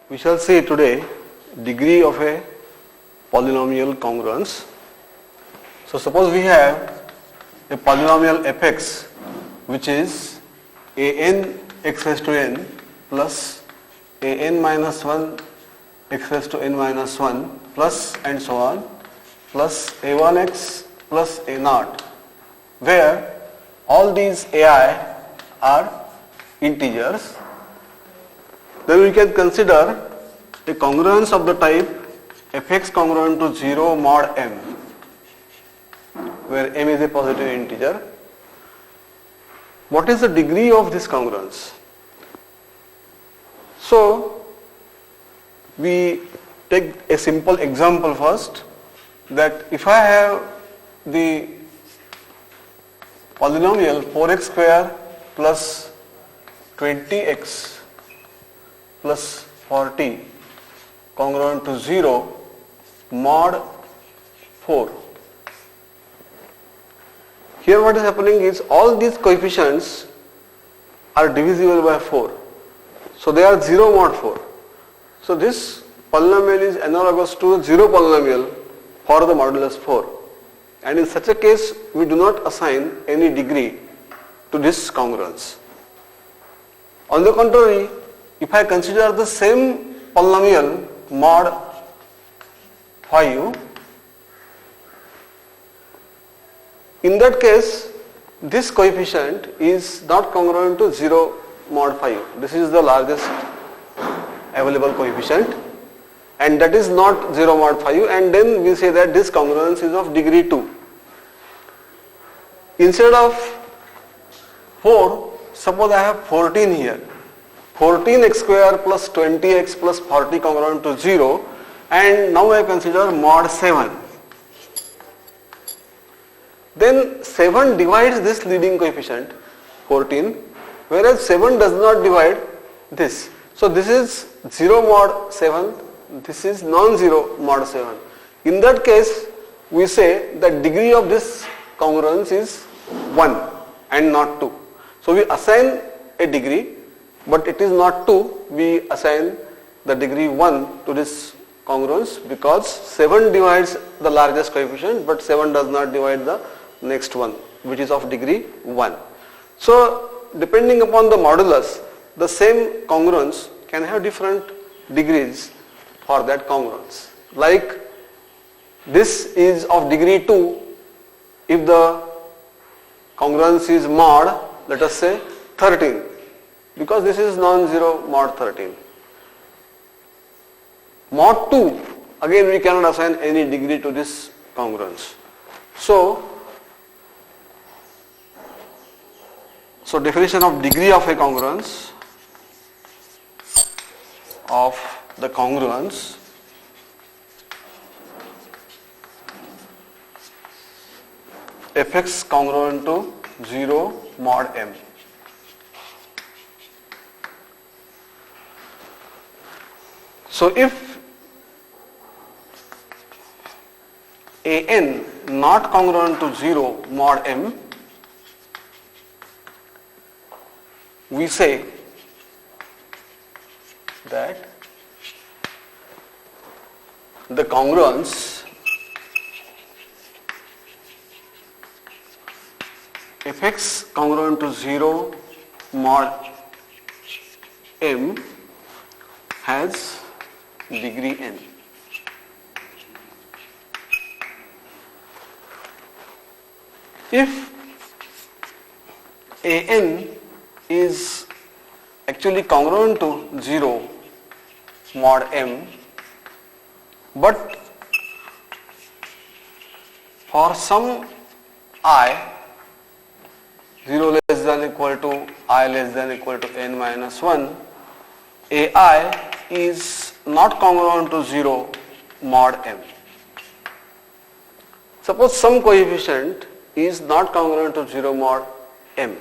We shall see today degree of a polynomial congruence. So suppose we have a polynomial fx which is an x raised to n plus an minus 1 x raised to n minus 1 plus and so on plus a1x plus a naught, where all these ai are integers. Then we can consider a congruence of the type fx congruent to 0 mod m, where m is a positive integer. What is the degree of this congruence? So we take a simple example first, that if I have the polynomial 4x square plus 20x plus 40 congruent to 0 mod 4. Here what is happening is all these coefficients are divisible by 4. So they are 0 mod 4. So this polynomial is analogous to the 0 polynomial for the modulus 4. And in such a case, we do not assign any degree to this congruence. On the contrary, if I consider the same polynomial mod 5, in that case, this coefficient is not congruent to 0 mod 5. This is the largest available coefficient, and that is not 0 mod 5, and then we say that this congruence is of degree 2. Instead of 4, suppose I have 14 here. 14x square plus 20x plus 40 congruent to 0, and now I consider mod 7. Then 7 divides this leading coefficient 14, whereas 7 does not divide this. So this is 0 mod 7, this is non-zero mod 7. In that case, we say that degree of this congruence is 1 and not 2. So we assign a degree, but it is not 2, we assign the degree 1 to this congruence because 7 divides the largest coefficient, but 7 does not divide the next one, which is of degree 1. So depending upon the modulus, the same congruence can have different degrees for that congruence. Like this is of degree 2 if the congruence is mod, let us say 13, because this is non-zero mod 13. Mod 2, again we cannot assign any degree to this congruence. So definition of degree of a congruence, of the congruence fx congruent to 0 mod m. So if an not congruent to 0 mod m, we say that the congruence fx congruent to 0 mod m has degree n. If an is actually congruent to 0 mod m, but for some I 0 less than equal to I less than equal to n minus 1, ai is not congruent to 0 mod m. Suppose some coefficient is not congruent to 0 mod m.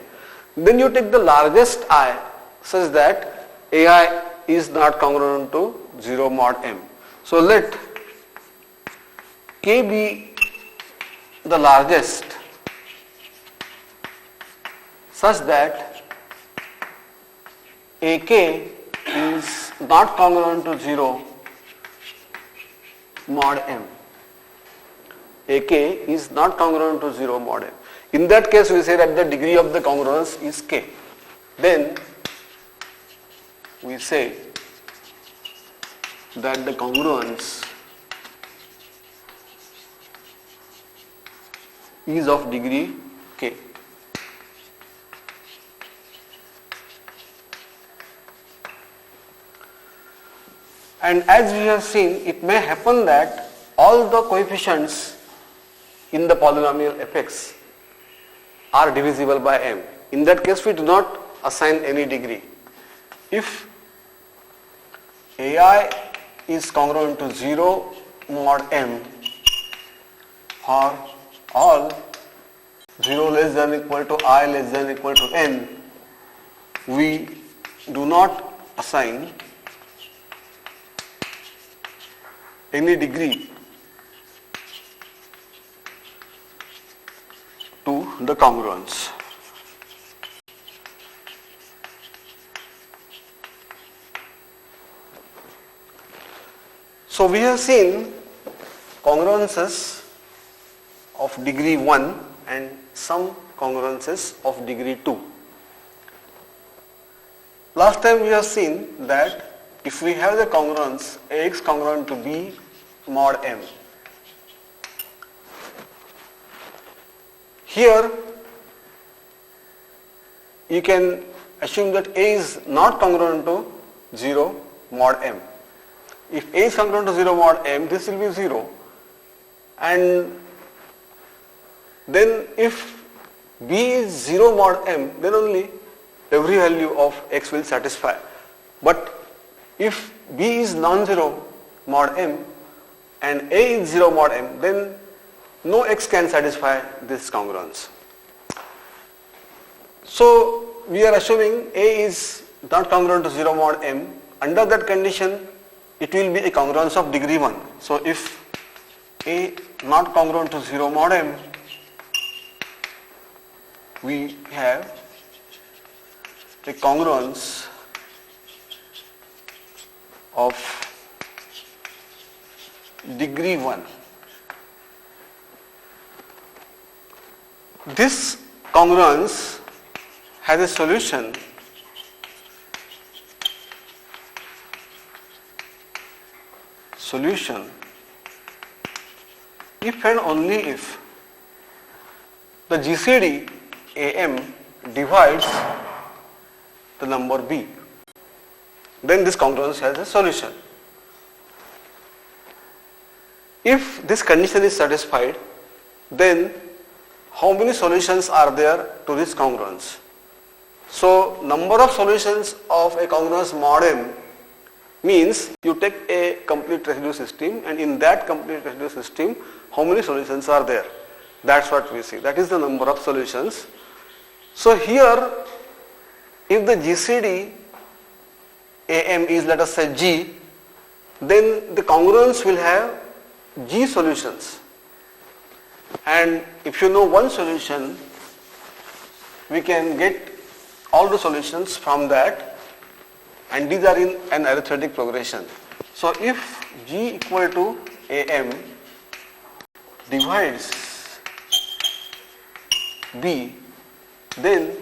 Then you take the largest I such that ai is not congruent to 0 mod m. So let k be the largest such that ak is not congruent to 0 mod m. AK is not congruent to 0 mod m. In that case, we say that the degree of the congruence is k. Then we say that the congruence is of degree k. And as we have seen, it may happen that all the coefficients in the polynomial fx are divisible by m. In that case, we do not assign any degree. If ai is congruent to 0 mod m for all 0 less than equal to I less than equal to n, we do not assign any degree to the congruence. So we have seen congruences of degree 1 and some congruences of degree 2. Last time we have seen that if we have the congruence Ax congruent to B mod m, here you can assume that A is not congruent to 0 mod m. If A is congruent to 0 mod m, this will be 0, and then if B is 0 mod m, then only every value of x will satisfy. But if B is non-zero mod m and A is 0 mod m, then no x can satisfy this congruence. So we are assuming A is not congruent to 0 mod m. Under that condition, it will be a congruence of degree 1. So if A not congruent to 0 mod m, we have a congruence of degree 1. This congruence has a solution if and only if the GCD AM divides the number B. Then this congruence has a solution. If this condition is satisfied, then how many solutions are there to this congruence? So number of solutions of a congruence mod m means you take a complete residue system, and in that complete residue system, how many solutions are there? That's what we see. That is the number of solutions. So here, if the GCD AM is, let us say, G, then the congruence will have G solutions. And if you know one solution, we can get all the solutions from that, and these are in an arithmetic progression. So if G equal to AM divides B, then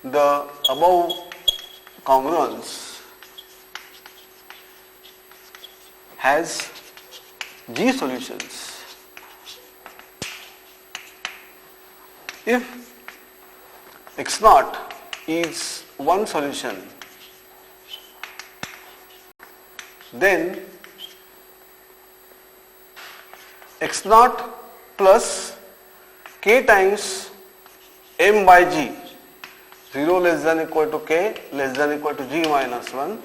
the above congruence has G solutions. If x naught is one solution, then x naught plus k times m by g, 0 less than equal to k less than equal to g minus 1,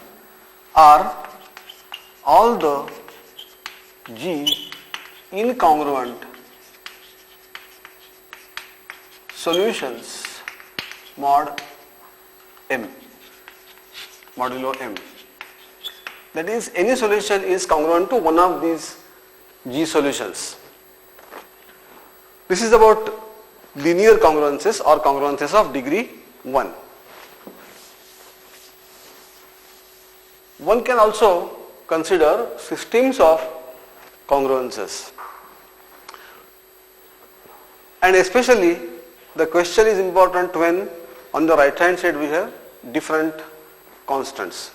are all the g incongruent solutions mod m, modulo m. That is, any solution is congruent to one of these G solutions. This is about linear congruences or congruences of degree 1. one can also consider systems of congruences. And especially the question is important when on the right hand side we have different constants.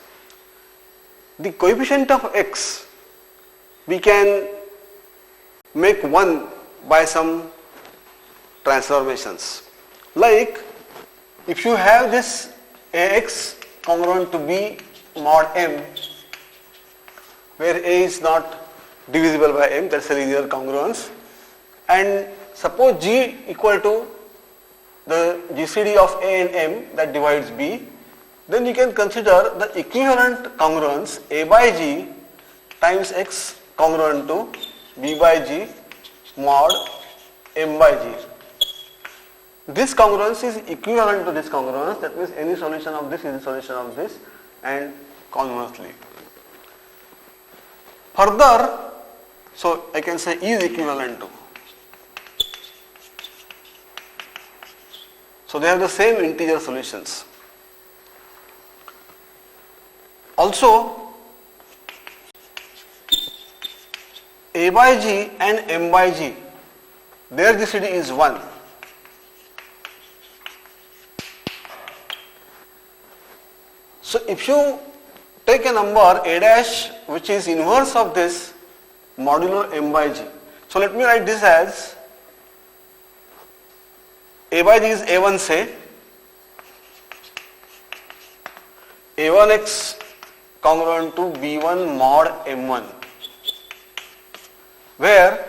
The coefficient of x we can make 1 by some transformations. Like if you have this ax congruent to b mod m, where a is not divisible by m, that's a linear congruence, and suppose g equal to the GCD of a and m that divides b, then you can consider the equivalent congruence a by g times x congruent to b by g mod m by g. This congruence is equivalent to this congruence, that means any solution of this is a solution of this, and conversely. Further, so I can say is equivalent to. So they have the same integer solutions. Also, a by g and m by g, their GCD is 1. So if you take a number a dash which is inverse of this modulo m by g, so let me write this as a by g is a1, say a1x congruent to b1 mod m1, where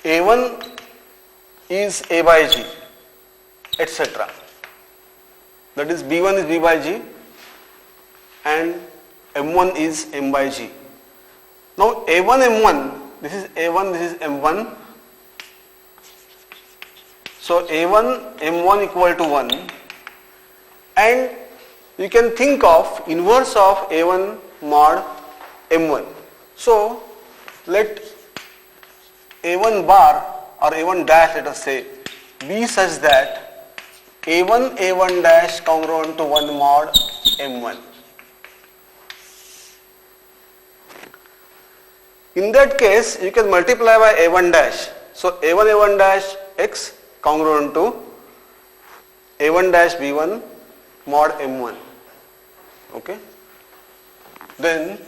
a1 is a by g, etc. That is b1 is b by g and m1 is m by g. Now a1 m1, this is a1, this is m1. So a1 m1 equal to 1, and you can think of inverse of a1 mod m1. So let a1 bar or a1 dash, let us say, be such that a1 dash congruent to 1 mod m1. In that case, you can multiply by a1 dash. So a1 dash x congruent to a1 dash b1 mod m1. Okay. Then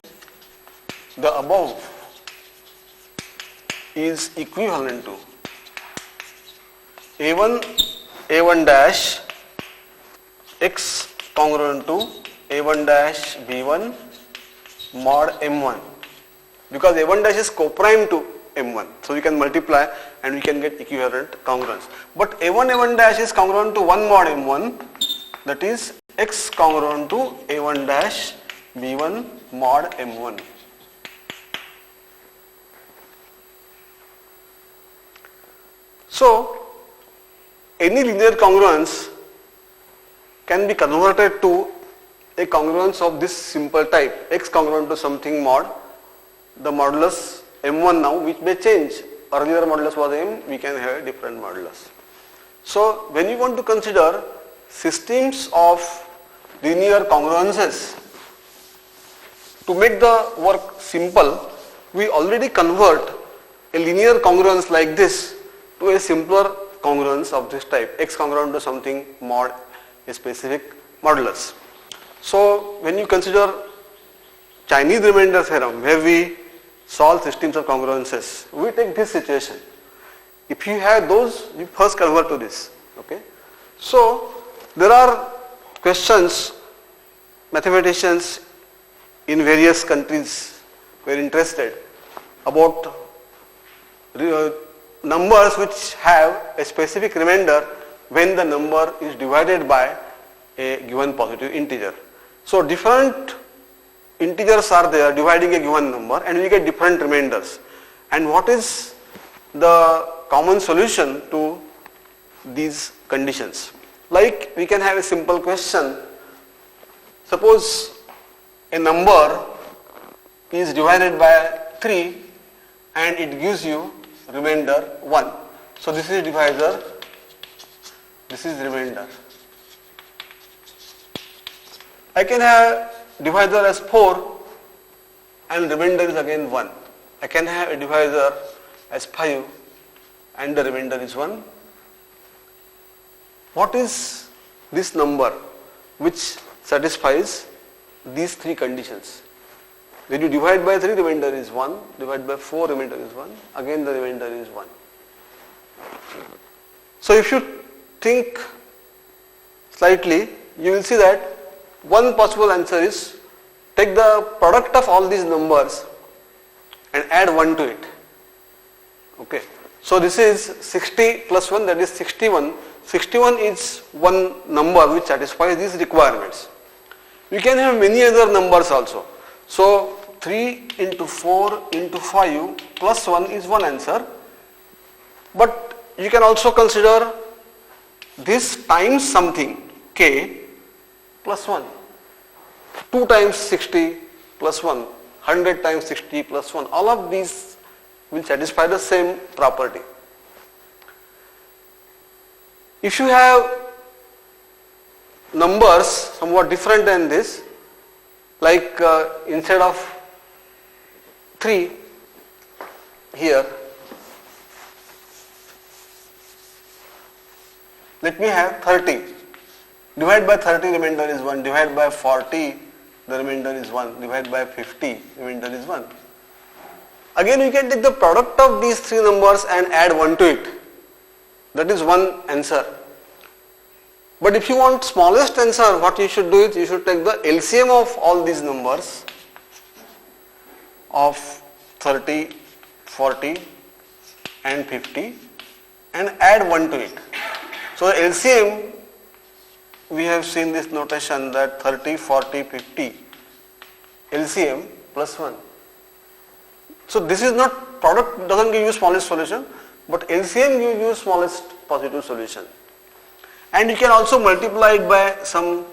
the above is equivalent to a1 dash x congruent to a1 dash b1 mod m1, because a1 dash is co-prime to m1, so we can multiply and we can get equivalent congruence. But a1 dash is congruent to 1 mod m1, that is x congruent to a1 dash b1 mod m1. So any linear congruence can be converted to a congruence of this simple type, x congruent to something mod the modulus m1 now, which may change. Earlier modulus was m, we can have a different modulus. So when you want to consider systems of linear congruences, to make the work simple, we already convert a linear congruence like this to a simpler congruence of this type, x congruent to something mod a specific modulus. So when you consider Chinese remainder theorem, where we solve systems of congruences, we take this situation. If you have those, you first convert to this. Okay. So there are questions, mathematicians in various countries were interested about numbers which have a specific remainder when the number is divided by a given positive integer. So different integers are there dividing a given number and we get different remainders. And what is the common solution to these conditions? Like we can have a simple question. Suppose a number is divided by 3 and it gives you remainder 1. So this is divisor, this is remainder. I can have divisor as 4 and remainder is again 1. I can have a divisor as 5 and the remainder is 1. What is this number which satisfies these three conditions? When you divide by 3, remainder is 1, divide by 4, remainder is 1, again the remainder is 1. So if you think slightly, you will see that one possible answer is take the product of all these numbers and add 1 to it. Okay. So this is 60 plus 1, that is 61. 61 is one number which satisfies these requirements. You can have many other numbers also. So 3 into 4 into 5 plus 1 is one answer. But you can also consider this times something, k plus 1. 2 times 60 plus 1, 100 times 60 plus 1. All of these will satisfy the same property. If you have numbers somewhat different than this, like instead of 3 here, let me have 30. Divide by 30, remainder is 1. Divide by 40, the remainder is 1. Divide by 50, remainder is 1. Again, you can take the product of these three numbers and add 1 to it. That is one answer. But if you want smallest answer, what you should do is you should take the LCM of all these numbers of 30, 40 and 50 and add 1 to it. So the LCM, we have seen this notation that 30, 40, 50, LCM plus 1. So this is not, product doesn't give you smallest solution, but LCM gives you smallest positive solution. And you can also multiply it by some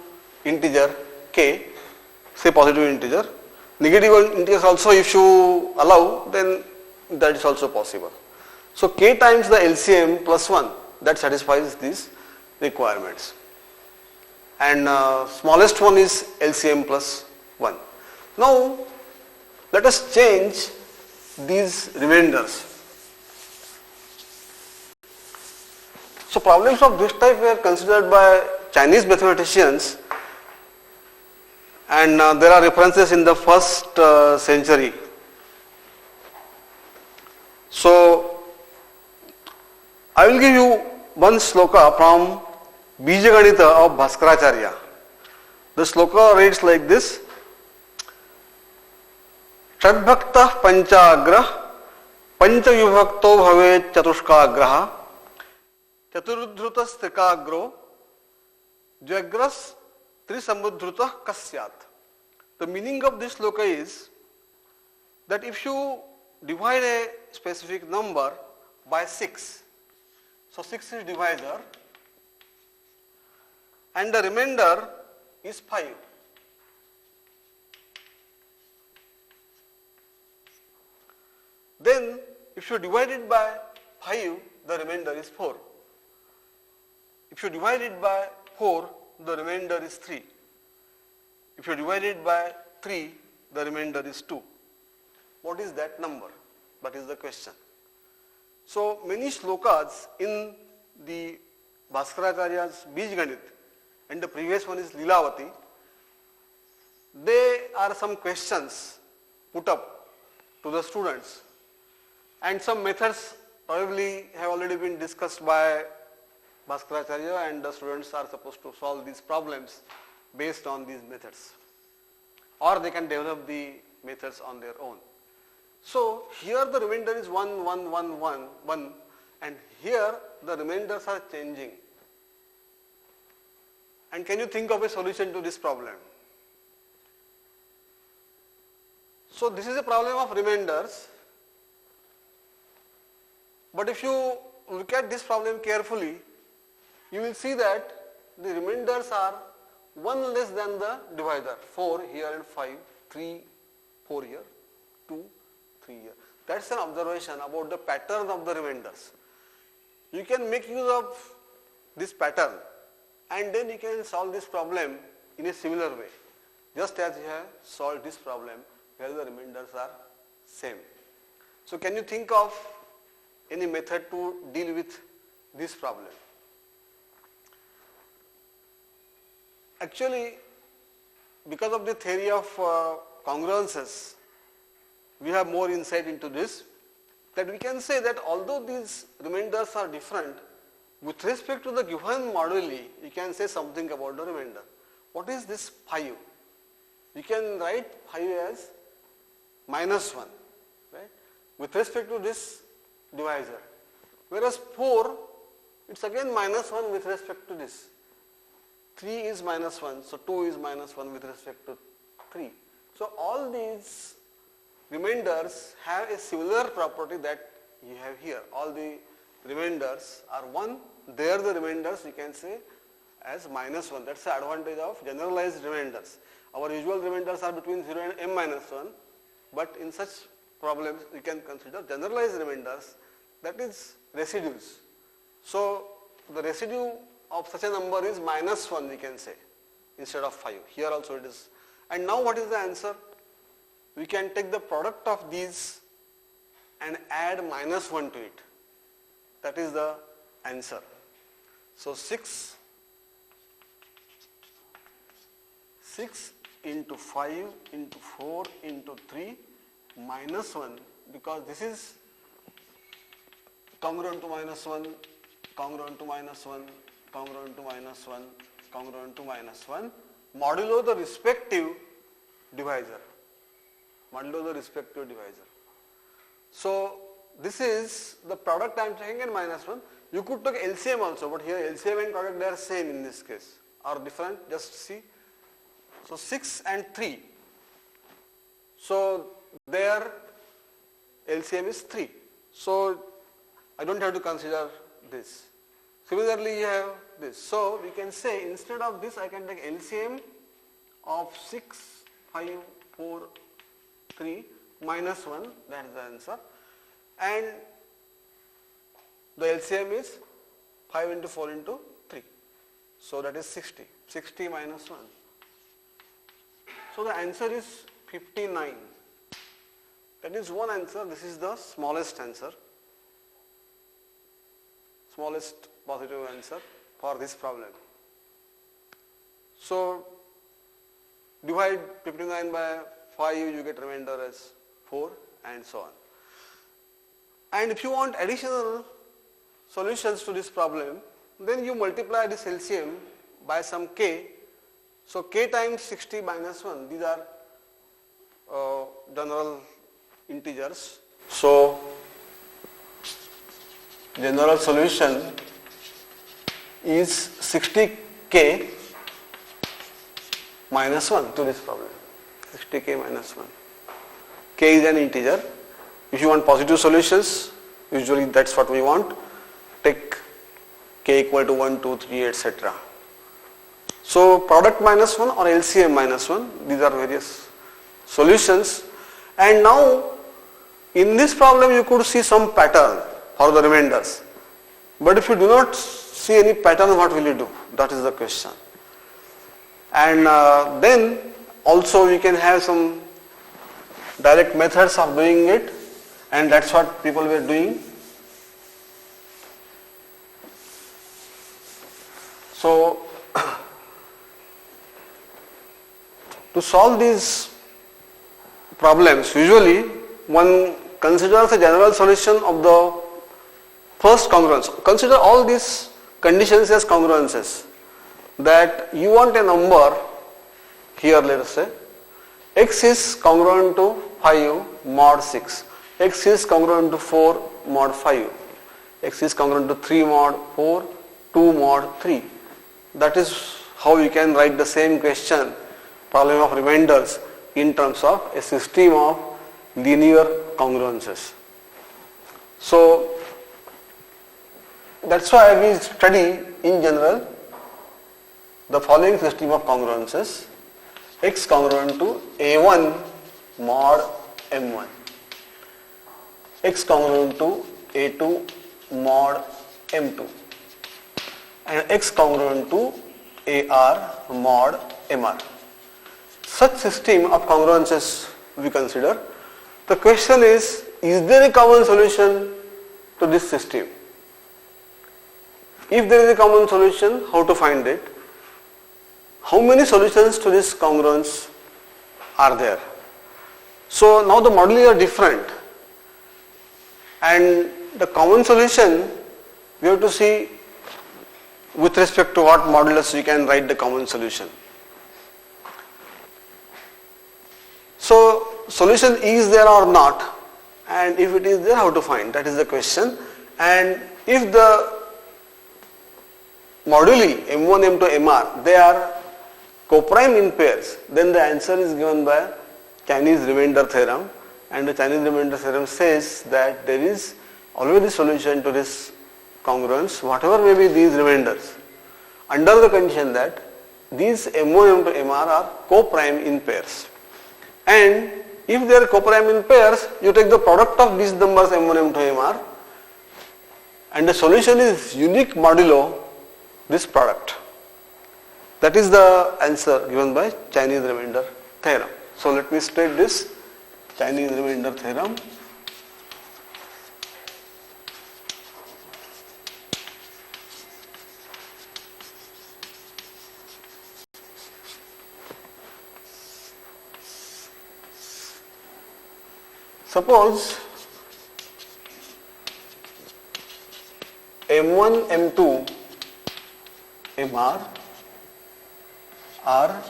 integer k, say positive integer. Negative integers also if you allow, then that is also possible. So k times the LCM plus 1, that satisfies these requirements. And smallest one is LCM plus 1. Now let us change these remainders. So problems of this type were considered by Chinese mathematicians, and there are references in the first century. So I will give you one sloka from Bijaganita of Bhaskaracharya. The sloka reads like this: Shadbhakta panchagra panchavibhakto bhavet chatushkagraha chaturudhrutas trikagro jagras trisamudhrutah kasyat. The meaning of this sloka is that if you divide a specific number by 6, so 6 is divisor and the remainder is 5. Then if you divide it by 5, the remainder is 4. If you divide it by 4, the remainder is 3. If you divide it by 3, the remainder is 2. What is that number? That is the question. So many slokas in the Bhaskaracharya's Bijganit and the previous one is Lilavati, they are some questions put up to the students, and some methods probably have already been discussed by Bhaskaracharya, and the students are supposed to solve these problems based on these methods, or they can develop the methods on their own. So here the remainder is 1, 1, 1, 1, 1, and here the remainders are changing. And can you think of a solution to this problem? So this is a problem of remainders, but if you look at this problem carefully, you will see that the remainders are 1 less than the divisor. 4 here and 5, 3, 4 here, 2, 3 here. That's an observation about the pattern of the remainders. You can make use of this pattern and then you can solve this problem in a similar way. just as you have solved this problem where the remainders are same. So can you think of any method to deal with this problem? Actually, because of the theory of congruences, we have more insight into this, that we can say that although these remainders are different, with respect to the given moduli, you can say something about the remainder. What is this 5? You can write 5 as minus 1, right, with respect to this divisor. Whereas 4, it's again minus 1 with respect to this. 3 is minus 1, so 2 is minus 1 with respect to 3. So all these remainders have a similar property that you have here. All the remainders are 1, there the remainders you can say as minus 1. That's the advantage of generalized remainders. Our usual remainders are between 0 and m minus 1, but in such problems we can consider generalized remainders, that is residues. So the residue of such a number is minus 1 we can say instead of 5. Here also it is. And now what is the answer? We can take the product of these and add minus 1 to it. That is the answer. So 6 into 5 into 4 into 3 minus 1, because this is congruent to minus 1, congruent to minus 1, congruent to minus 1, congruent to minus 1, modulo the respective divisor. Modulo the respective divisor. So this is the product I am taking in minus 1. You could take LCM also, but here LCM and product they are same in this case, or different, just see. So 6 and 3. So their LCM is 3. So I don't have to consider this. Similarly you have this. So we can say instead of this I can take LCM of 6, 5, 4, 3 minus 1, that is the answer. And the LCM is 5 into 4 into 3. So that is 60. 60 minus 1. So the answer is 59. That is one answer. This is the smallest answer. Smallest positive answer for this problem. So divide 59 by 5, you get remainder as 4 and so on. And if you want additional solutions to this problem, then you multiply this LCM by some k. So k times 60 minus 1, these are general integers. So general solution is 60k minus 1 to this problem. 60k minus 1. K is an integer. If you want positive solutions, usually that's what we want. Take k equal to 1, 2, 3, etc. So product minus 1 or LCM minus 1, these are various solutions. And now in this problem you could see some pattern for the remainders. But if you do not see any pattern, what will you do? That is the question. And then also we can have some direct methods of doing it, and that's what people were doing. So to solve these problems, usually one considers a general solution of the first congruence. Consider all these conditions as congruences. That you want a number, here let us say, x is congruent to 5 mod 6, x is congruent to 4 mod 5, x is congruent to 3 mod 4, 2 mod 3. That is how you can write the same question, problem of remainders, in terms of a system of linear congruences. So that's why we study in general the following system of congruences: x congruent to a1 mod m1, x congruent to a2 mod m2, and x congruent to ar mod mr. such system of congruences we consider. The question is there a common solution to this system? If there is a common solution, how to find it? How many solutions to this congruence are there? So now the moduli are different, and the common solution we have to see with respect to what modulus we can write the common solution. So solution is there or not, and if it is there, how to find? That is the question. And if the moduli M1, M2, Mr, they are coprime in pairs, then the answer is given by Chinese remainder theorem, and the Chinese remainder theorem says that there is always a solution to this congruence, whatever may be these remainders, under the condition that these M1, M2, Mr are coprime in pairs. And if they are coprime in pairs, you take the product of these numbers M1, M2, Mr, and the solution is unique modulo this product. That is the answer given by Chinese remainder theorem. So let me state this Chinese remainder theorem. Suppose M1, M2, Mr are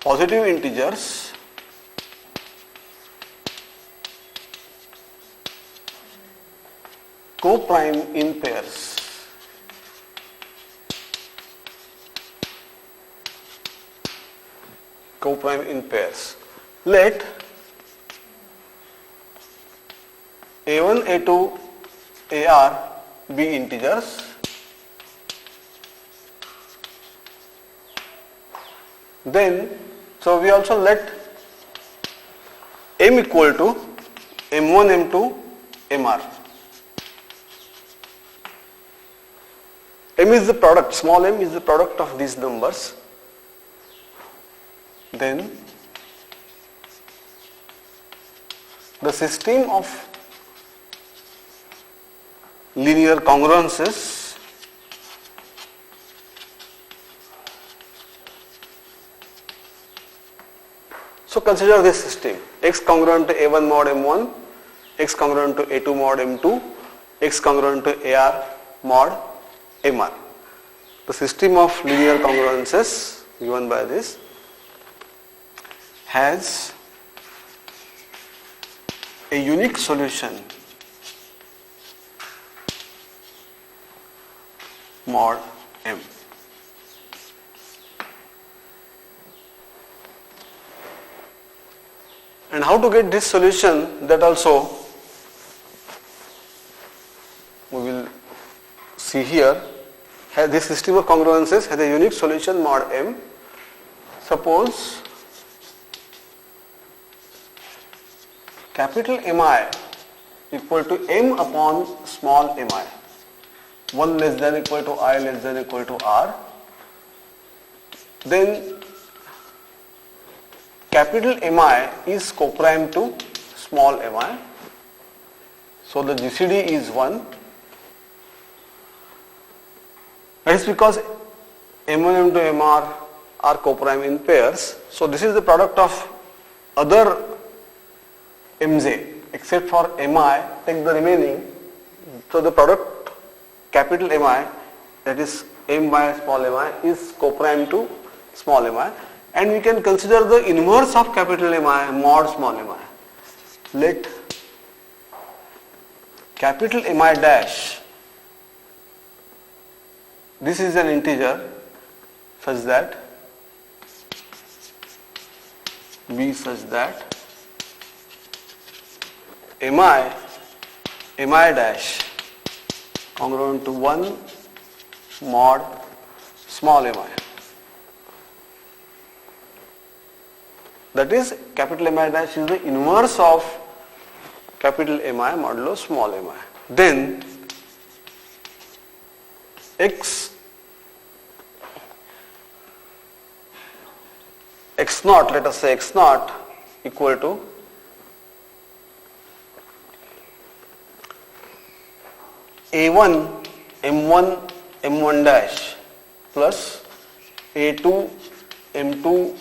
positive integers coprime in pairs. Coprime in pairs. Let A1, A2, AR be integers. Then, so we also let M equal to M1, M2, Mr. M is the product, small m is the product of these numbers. Then the system of linear congruences so consider this system x congruent to A1 mod M1, x congruent to A2 mod M2, x congruent to AR mod Mr. The system of linear congruences given by this has a unique solution mod M. And how to get this solution, that also we will see here. This system of congruences has a unique solution mod M. Suppose capital Mi equal to M upon small mi, 1 less than equal to I less than equal to R, then capital Mi is coprime to small mi, so the GCD is 1. That is because M1, M2, Mr are coprime in pairs. So this is the product of other Mj except for Mi, take the remaining. So the product capital Mi, that is M by small mi, is coprime to small mi, and we can consider the inverse of capital Mi mod small mi. Let capital Mi dash, this is an integer such that be such that Mi dash congruent to 1 mod small mi. That is, capital Mi dash is the inverse of capital Mi modulo small mi. Then x x naught, let us say x naught equal to a1 m1 m1 dash plus a2 m2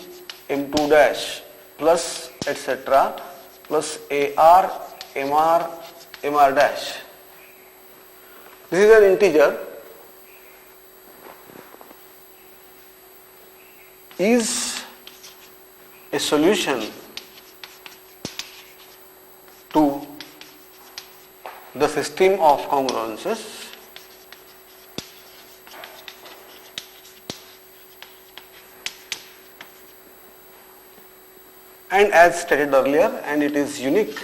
m2 dash plus etc. plus ar mr mr dash. This is an integer. Is a solution to the system of congruences and as stated earlier, and it is unique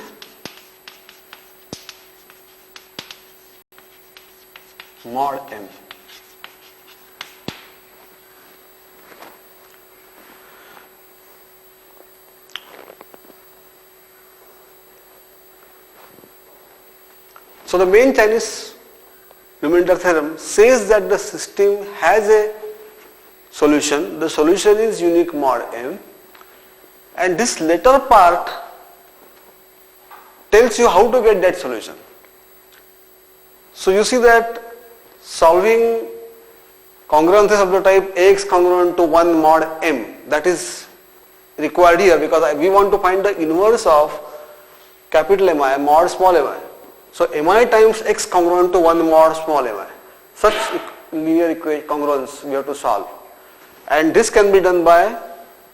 mod m. So the main Chinese remainder theorem says that the system has a solution. The solution is unique mod m, and this later part tells you how to get that solution. So you see that solving congruences of the type Ax congruent to 1 mod m, that is required here, because we want to find the inverse of capital Mi mod small mi. So mi times x congruent to 1 mod small mi. Such linear congruence we have to solve, and this can be done by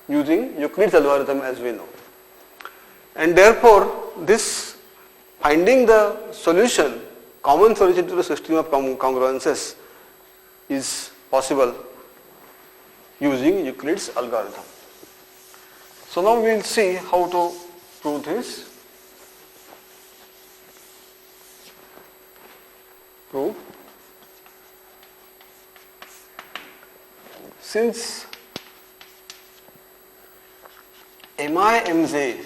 using Euclid's algorithm, as we know. And therefore this finding the solution, common solution to the system of congruences, is possible using Euclid's algorithm. So now we will see how to prove this. Since mi mj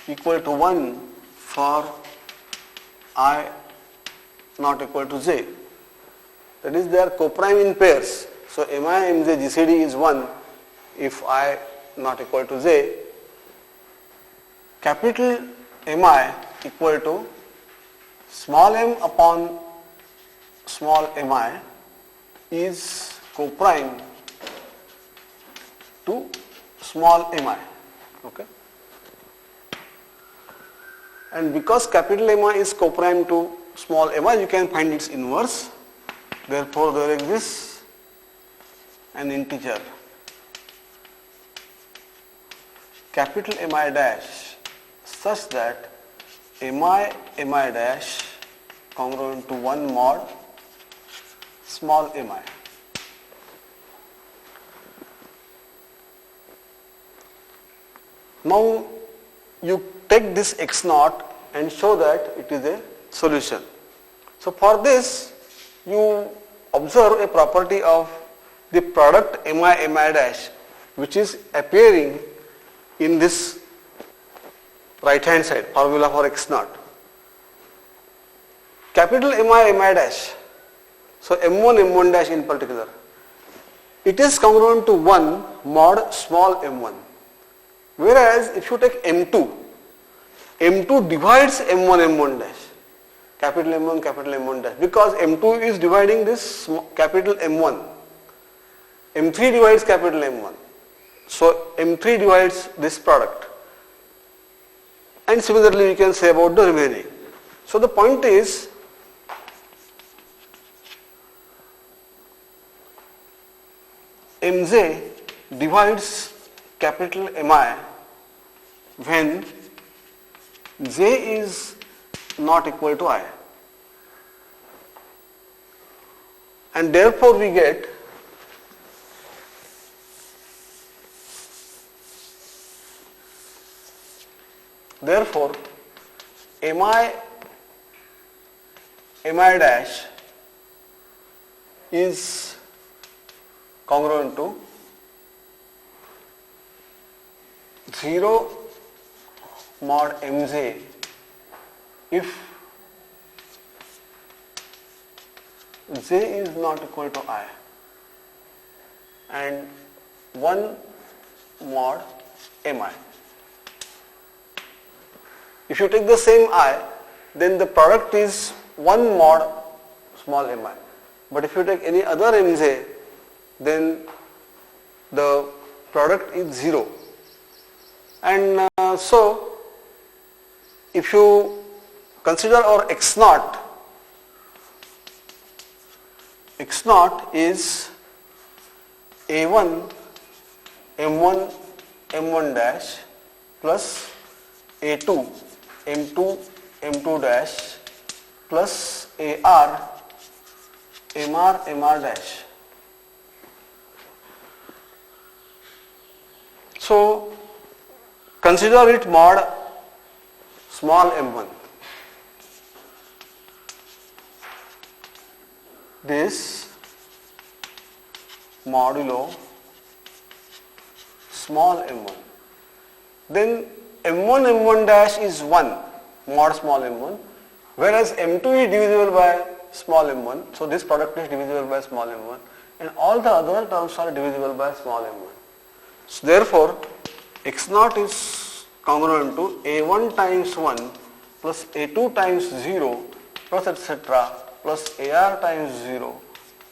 equal to 1 for I not equal to j, that is, they are coprime in pairs. So mi mj gcd is 1 if I not equal to j. Capital Mi equal to small m upon small mi is coprime to small mi. Okay. And because capital Mi is coprime to small mi, you can find its inverse. Therefore there exists an integer capital Mi dash such that Mi dash congruent to 1 mod small mi. Now you take this x naught and show that it is a solution. So for this you observe a property of the product mi dash, which is appearing in this right hand side formula for x naught. Capital Mi dash, so m1 dash in particular, it is congruent to 1 mod small m1. Whereas if you take m2 divides m1 dash, capital M1 dash, because m2 is dividing this capital M1. m3 divides capital M1. So m3 divides this product. And similarly we can say about the remaining. So the point is, mj divides capital Mi when j is not equal to I, and therefore we get Mi dash is congruent to 0 mod mj if j is not equal to I and 1 mod mi. If you take the same I, then the product is 1 mod small mi. But if you take any other mj, then the product is 0. And so if you consider our x naught is a1 m1 m1 dash plus a2 m2 m2 dash plus ar mr mr dash. So consider it mod small m1. This modulo small m1. Then m1 m1 dash is 1 mod small m1, whereas m2 is divisible by small m1. So this product is divisible by small m1, and all the other terms are divisible by small m1. So therefore, x naught is congruent to a1 times 1 plus a2 times 0 plus etc. plus ar times 0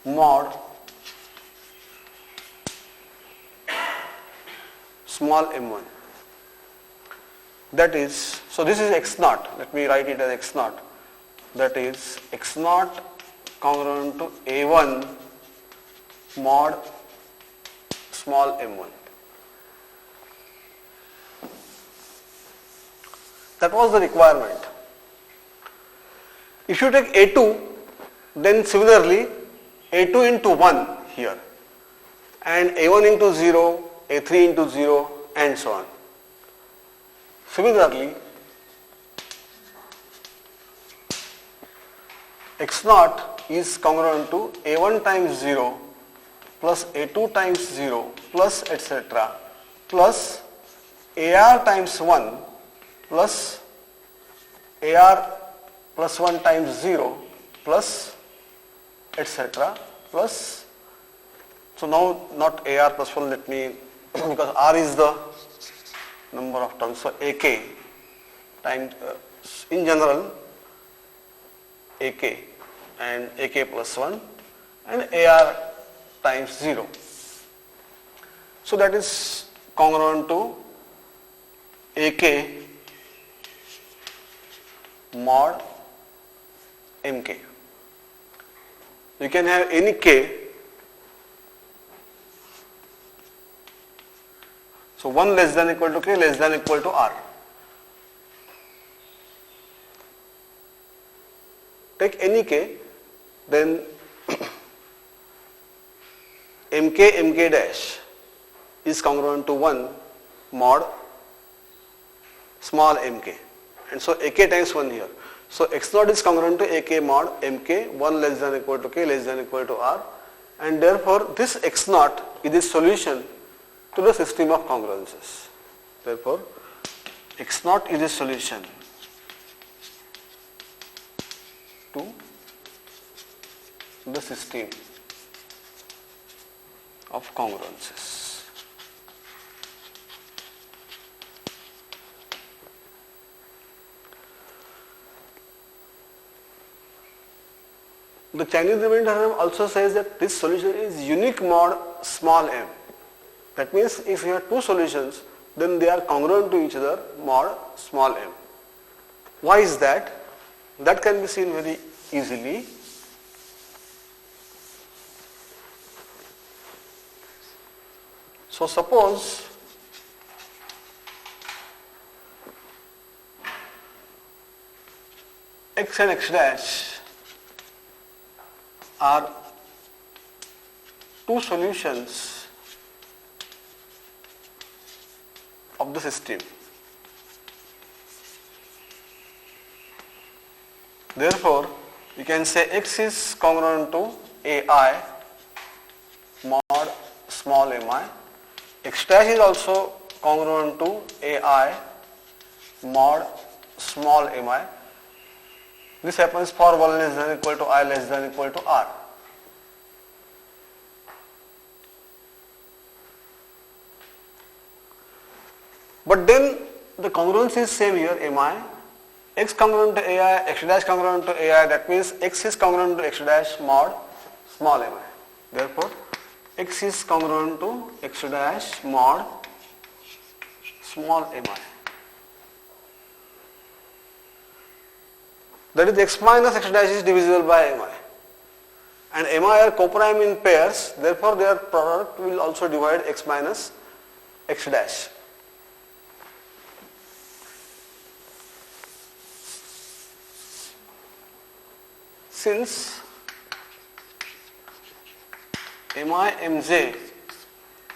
mod small m1. That is, so this is x naught. Let me write it as x naught. That is x naught congruent to a1 mod small m1. That was the requirement. If you take a2, then similarly a2 into 1 here, and a1 into 0, a3 into 0, and so on. Similarly, x naught is congruent to a1 times 0 plus a2 times 0 plus etc. plus ar times 1 plus ar plus 1 times 0 plus etc. plus, so now not ar plus 1, let me, because r is the number of terms, so ak times, in general ak and ak plus 1 and ar times 0. So that is congruent to ak mod mk. You can have any k. So 1 less than equal to k less than equal to r. Take any k, then mk dash is congruent to 1 mod small mk, and so ak times 1 here. So x naught is congruent to ak mod mk, 1 less than equal to k less than equal to r, and therefore this x naught is the solution to the system of congruences. Therefore x naught is a solution to the system of congruences. The Chinese remainder theorem also says that this solution is unique mod small m. That means if you have two solutions, then they are congruent to each other mod small m. Why is that? That can be seen very easily. So suppose x and x dash are two solutions of the system. Therefore, you can say x is congruent to ai mod small mi, x dash is also congruent to ai mod small mi. This happens for 1 less than equal to I less than equal to R. But then the congruence is same here, mi, x congruent to ai, x dash congruent to ai, that means x is congruent to x dash mod small mi. Therefore, x is congruent to x dash mod small mi. That is x minus x dash is divisible by mi. And mi are coprime in pairs, therefore their product will also divide x minus x dash. Since mi mj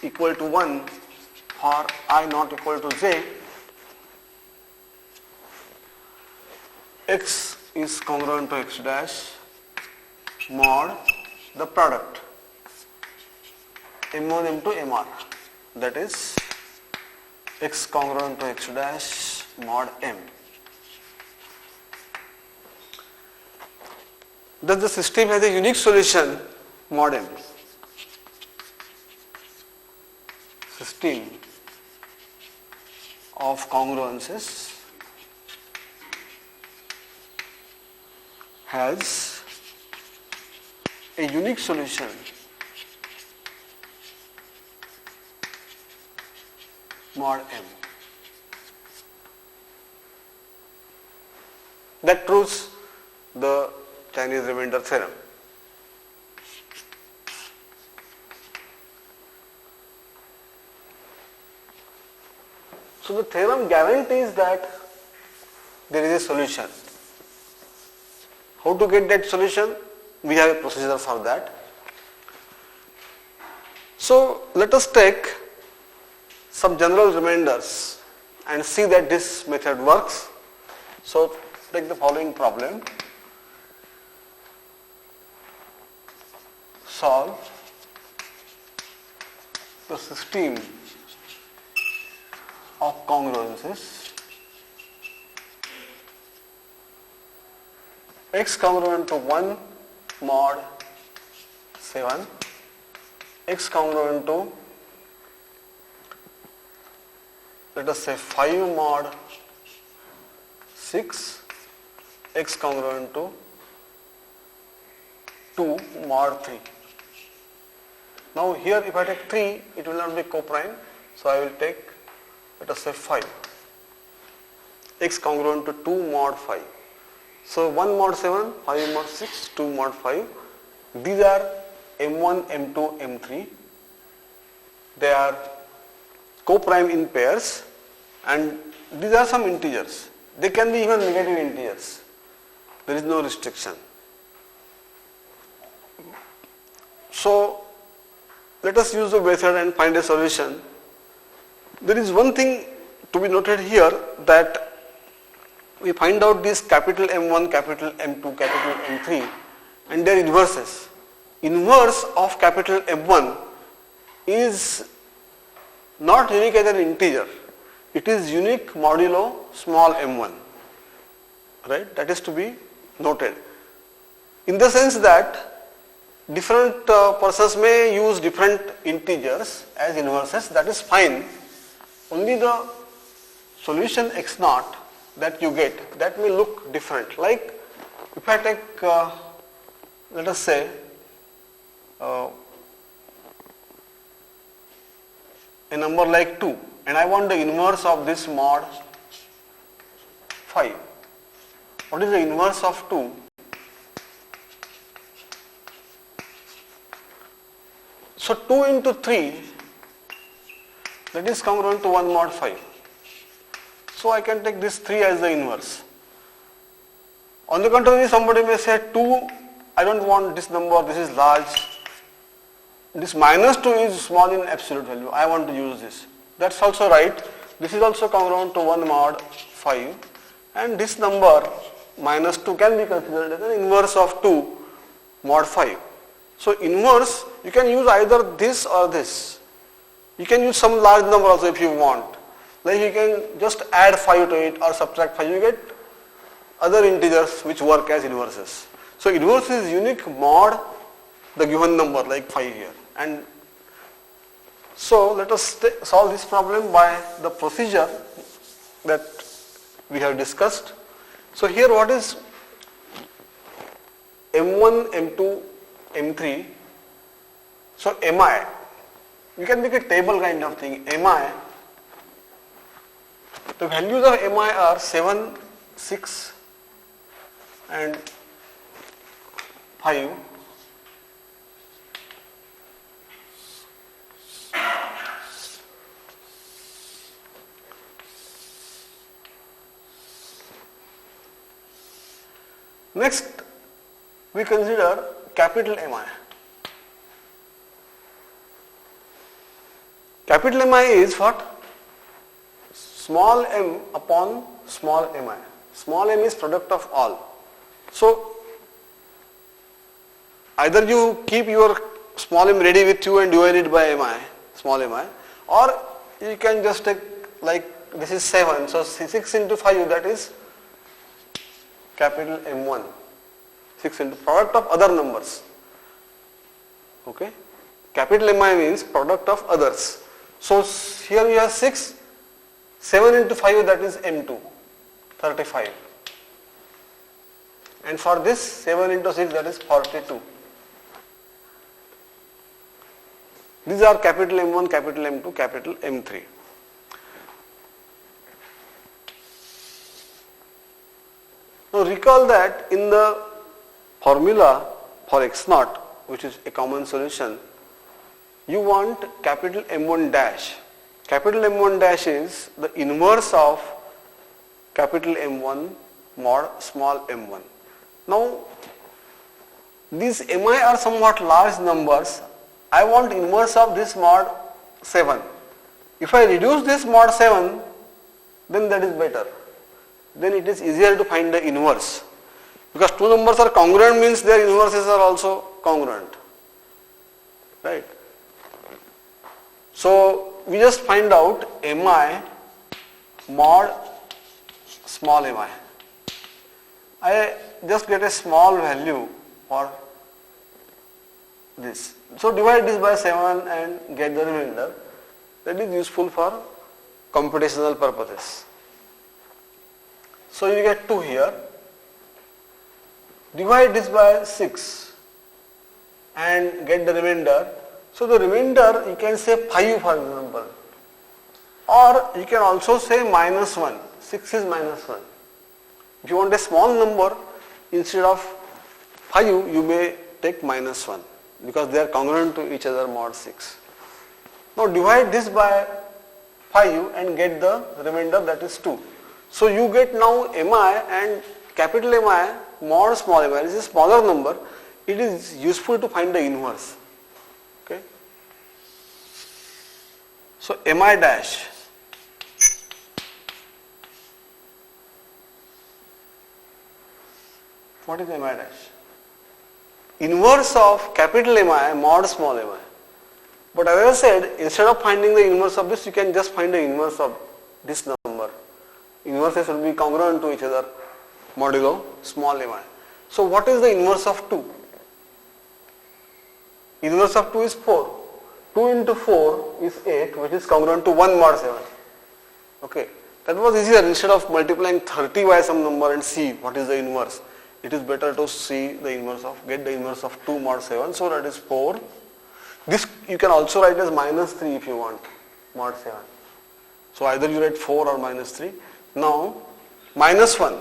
equal to 1 for I not equal to j, x is congruent to x dash mod the product m1 m2 mr, that is x congruent to x dash mod m. Thus the system has a unique solution mod m. System of congruences has a unique solution mod m. That proves the Chinese remainder theorem. So the theorem guarantees that there is a solution. How to get that solution? We have a procedure for that. So let us take some general remainders and see that this method works. So take the following problem. Solve the system of congruences x congruent to 1 mod 7, x congruent to let us say 5 mod 6, x congruent to 2 mod 3. Now here if I take 3, it will not be coprime, so I will take let us say 5, x congruent to 2 mod 5. So 1 mod 7, 5 mod 6, 2 mod 5, these are m1, m2, m3, they are coprime in pairs and these are some integers, they can be even negative integers, there is no restriction. So let us use the method and find a solution. There is one thing to be noted here, that we find out this capital M1, capital M2, capital M3 and their inverses. Inverse of capital M1 is not unique as an integer, it is unique modulo small m1, right? That is to be noted. In the sense that different persons may use different integers as inverses, that is fine. Only the solution x0 that you get, that may look different. Like if I take let us say a number like 2 and I want the inverse of this mod 5. What is the inverse of 2? So 2 into 3, that is congruent to 1 mod 5. So I can take this 3 as the inverse. On the contrary, somebody may say 2, I don't want this number, this is large. This minus 2 is small in absolute value, I want to use this. That's also right. This is also congruent to 1 mod 5 and this number minus 2 can be considered as an inverse of 2 mod 5. So inverse, you can use either this or this. You can use some large number also if you want. Like you can just add 5 to it or subtract 5, you get other integers which work as inverses. So inverse is unique mod the given number like 5 here. And So let us solve this problem by the procedure that we have discussed. So here what is M1, M2, M3? So Mi, you can make a table kind of thing. Mi, the values of Mi are 7, 6 and 5. Next, we consider capital Mi. Capital Mi is what? Small m upon small mi. Small m is product of all. So, either you keep your small m ready with you and divide it by mi, small mi, or you can just take, like this is 7, so 6 into 5, that is capital M1. 6 into product of other numbers. Okay. Capital Mi means product of others. So here we have 6, 7 into 5, that is M2, 35. And for this 7 into 6, that is 42. These are capital M1, capital M2, capital M3. Now recall that in the formula for x0, which is a common solution, you want capital M1 dash. Capital M1 dash is the inverse of capital M1 mod small m1. Now these mi are somewhat large numbers. I want inverse of this mod 7. If I reduce this mod 7, then that is better. Then it is easier to find the inverse. Because two numbers are congruent means their inverses are also congruent. Right? So we just find out mi mod small mi. I just get a small value for this. So divide this by 7 and get the remainder. That is useful for computational purposes. So you get 2 here. Divide this by 6 and get the remainder. So the remainder you can say 5 for example, or you can also say minus 1. 6 is minus 1. If you want a small number, instead of 5 you may take minus 1 because they are congruent to each other mod 6. Now divide this by 5 and get the remainder, that is 2. So you get now mi, and capital Mi mod small mi is a smaller number. It is useful to find the inverse. Okay. So mi dash what is mi dash? Inverse of capital Mi mod small mi. But as I said, instead of finding the inverse of this, you can just find the inverse of this number. Inverses will be congruent to each other modulo small mi. So what is the inverse of 2? Inverse of 2 is 4. 2 into 4 is 8, which is congruent to 1 mod 7. Okay. That was easier. Instead of multiplying 30 by some number and see what is the inverse, it is better to see the inverse of, get the inverse of 2 mod 7. So that is 4. This you can also write as minus 3 if you want, mod 7. So either you write 4 or minus 3. Now minus 1.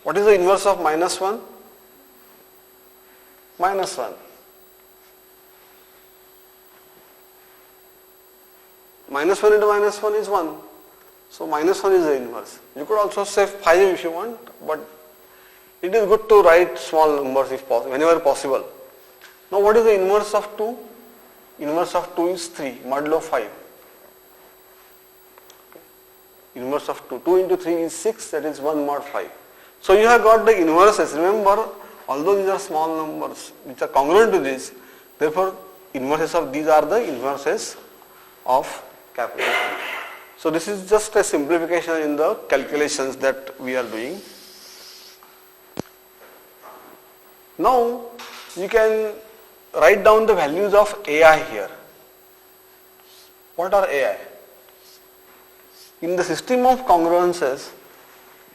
What is the inverse of minus 1? Minus 1. Minus 1 into minus 1 is 1. So minus 1 is the inverse. You could also say 5 if you want, but it is good to write small numbers if possible, whenever possible. Now what is the inverse of 2? Inverse of 2 is 3, modulo 5. Inverse of 2. 2 into 3 is 6, that is 1 mod 5. So you have got the inverses. Remember, although these are small numbers which are congruent to this, therefore inverses of these are the inverses of capital M. So this is just a simplification in the calculations that we are doing. Now you can write down the values of ai here. What are AI? In the system of congruences,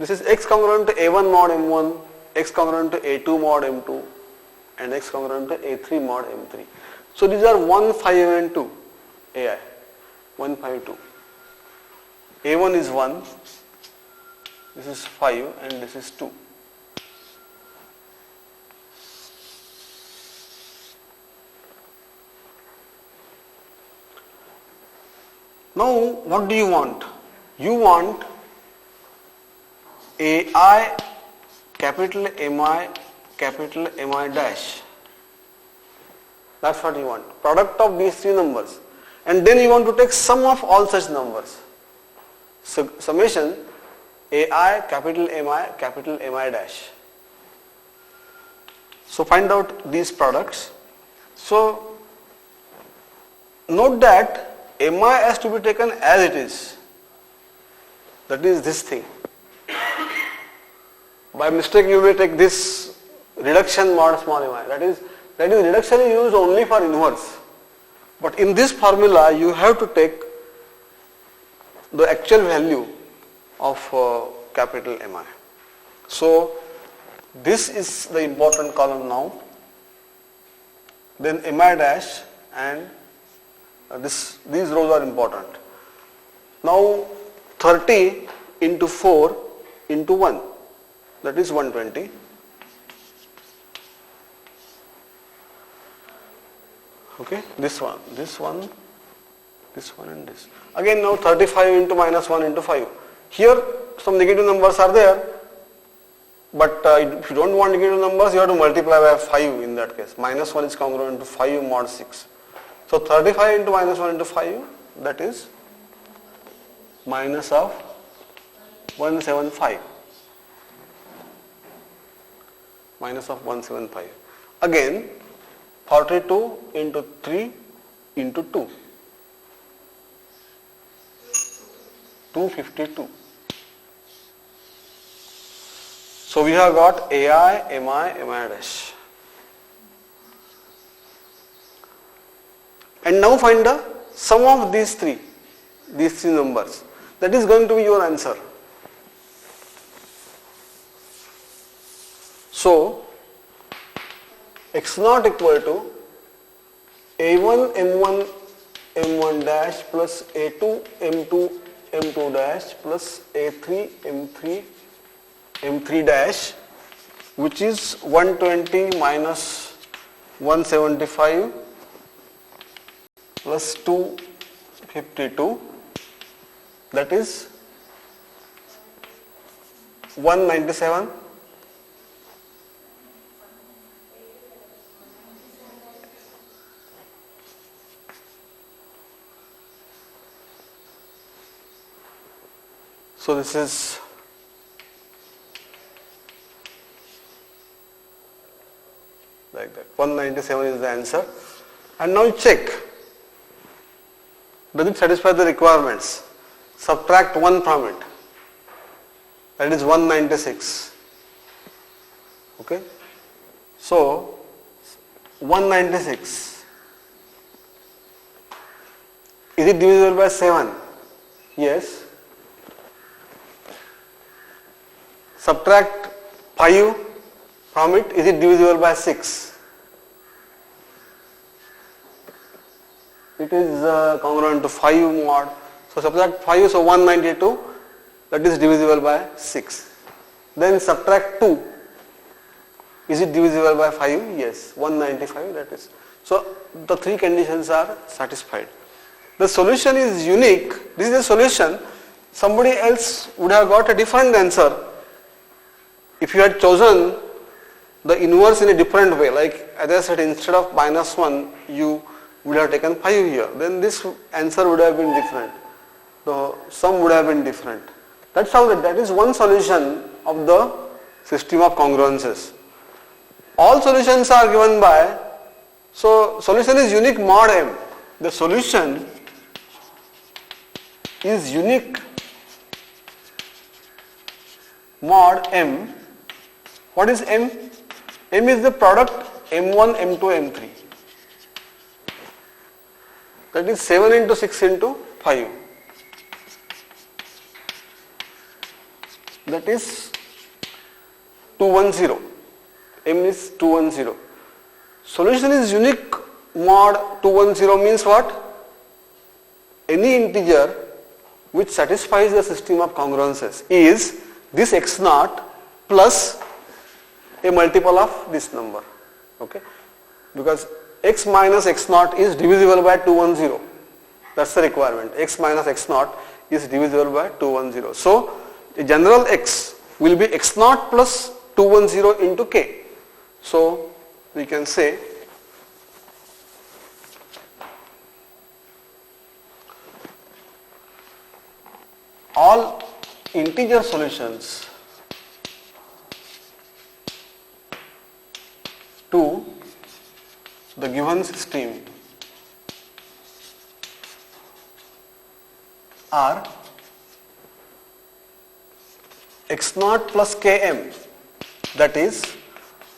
this is X congruent to A1 mod M1, X congruent to A2 mod M2, and X congruent to A3 mod M3. So these are 1, 5 and 2 AI. 1, 5, 2. A1 is 1, this is 5 and this is 2. Now what do you want? You want AI capital MI dash. That's what you want. Product of these three numbers. And then you want to take sum of all such numbers. So summation AI capital MI dash. So find out these products. So note that MI has to be taken as it is. That is this thing. By mistake you may take this reduction mod small mi. That is reduction is used only for inverse. But in this formula you have to take the actual value of capital MI. So this is the important column now. Then MI dash and these rows are important. Now 30 into 4 into 1, that is 120. Okay, this one and this. Again now 35 into minus 1 into 5. Here some negative numbers are there, but if you don't want negative numbers, you have to multiply by 5 in that case. Minus 1 is congruent to 5 mod 6. So 35 into minus 1 into 5, that is minus of 175. Minus of 175. Again 42 into 3 into 2. 252. So we have got AI, MI dash. And now find the sum of these three numbers. That is going to be your answer. So x naught equal to A1 M1 M1 dash plus A2 M2 M2 dash plus A3 M3 M3 dash, which is 120 minus 175 plus 252, that is 197. So this is like that. 197 is the answer. And now check. Does it satisfy the requirements? Subtract 1 from it. That is 196. Okay. So 196. Is it divisible by 7? Yes. Subtract 5 from it. Is it divisible by 6? It is congruent to 5 mod. So subtract 5, so 192, that is divisible by 6. Then subtract 2. Is it divisible by 5? Yes, 195, that is. So the three conditions are satisfied. The solution is unique. This is a solution. Somebody else would have got a different answer if you had chosen the inverse in a different way. Like as I said, instead of minus 1, you would have taken 5 here. Then this answer would have been different. The sum would have been different. That's how that is one solution of the system of congruences. All solutions are given by, so solution is unique mod M. The solution is unique mod M. What is M? M is the product M1, M2, M3. that is 7 into 6 into 5. That is 210. M is 210. Solution is unique mod 210 means what? Any integer which satisfies the system of congruences is this x naught plus a multiple of this number. Okay? Because x minus x naught is divisible by 210. That's the requirement. X minus x naught is divisible by 210. So the general x will be x naught plus 210 into k. So we can say all integer solutions to the given system are x naught plus km, that is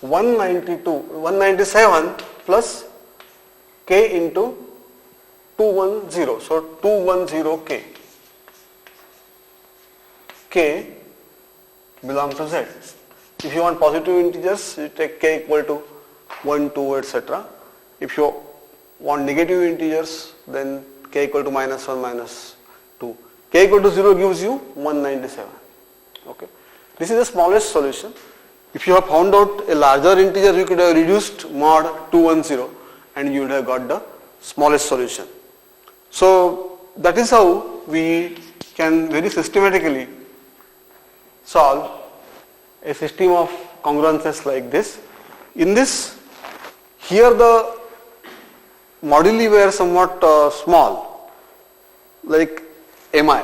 197 plus k into 210, so 210k. K belongs to Z. If you want positive integers, you take k equal to 1, 2, etc. If you want negative integers, then k equal to minus 1, minus 2. K equal to 0 gives you 197. Okay. This is the smallest solution. If you have found out a larger integer, you could have reduced mod 210 and you would have got the smallest solution. So that is how we can very systematically solve a system of congruences like this. In this, here the moduli were somewhat small, like mi.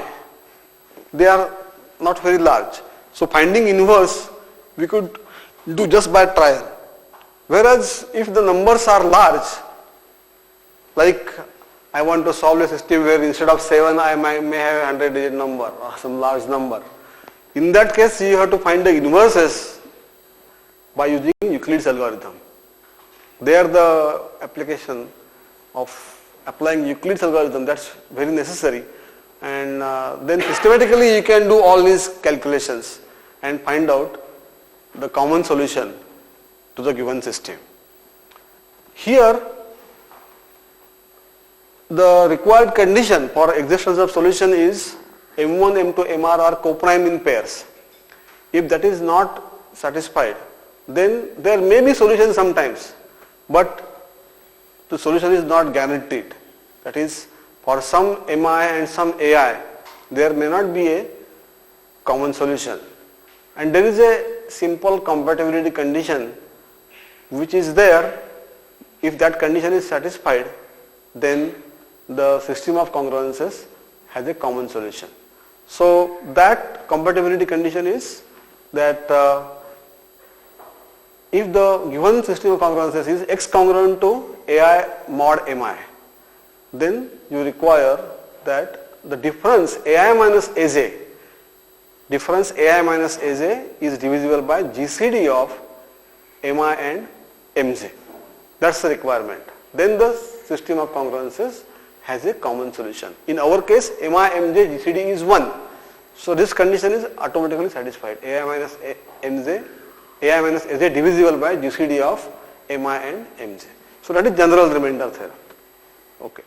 They are not very large. So finding inverse we could do just by trial. Whereas if the numbers are large, like I want to solve a system where instead of 7 I may have a 100-digit number or some large number. In that case you have to find the inverses by using Euclid's algorithm. There the application of applying Euclid's algorithm, that's very necessary, and then systematically you can do all these calculations and find out the common solution to the given system. Here the required condition for existence of solution is M1, M2, Mr are co-prime in pairs. If that is not satisfied, then there may be solution sometimes, but the solution is not guaranteed. That is, for some Mi and some Ai, there may not be a common solution. And there is a simple compatibility condition which is there. If that condition is satisfied, then the system of congruences has a common solution. So that compatibility condition is that if the given system of congruences is x congruent to Ai mod Mi, then you require that the difference Ai minus Aj is divisible by GCD of Mi and Mj. That's the requirement. Then the system of congruences has a common solution. In our case, Mi, Mj, GCD is 1. So this condition is automatically satisfied. Ai minus Aj divisible by GCD of Mi and Mj. So that is general remainder theorem. Okay.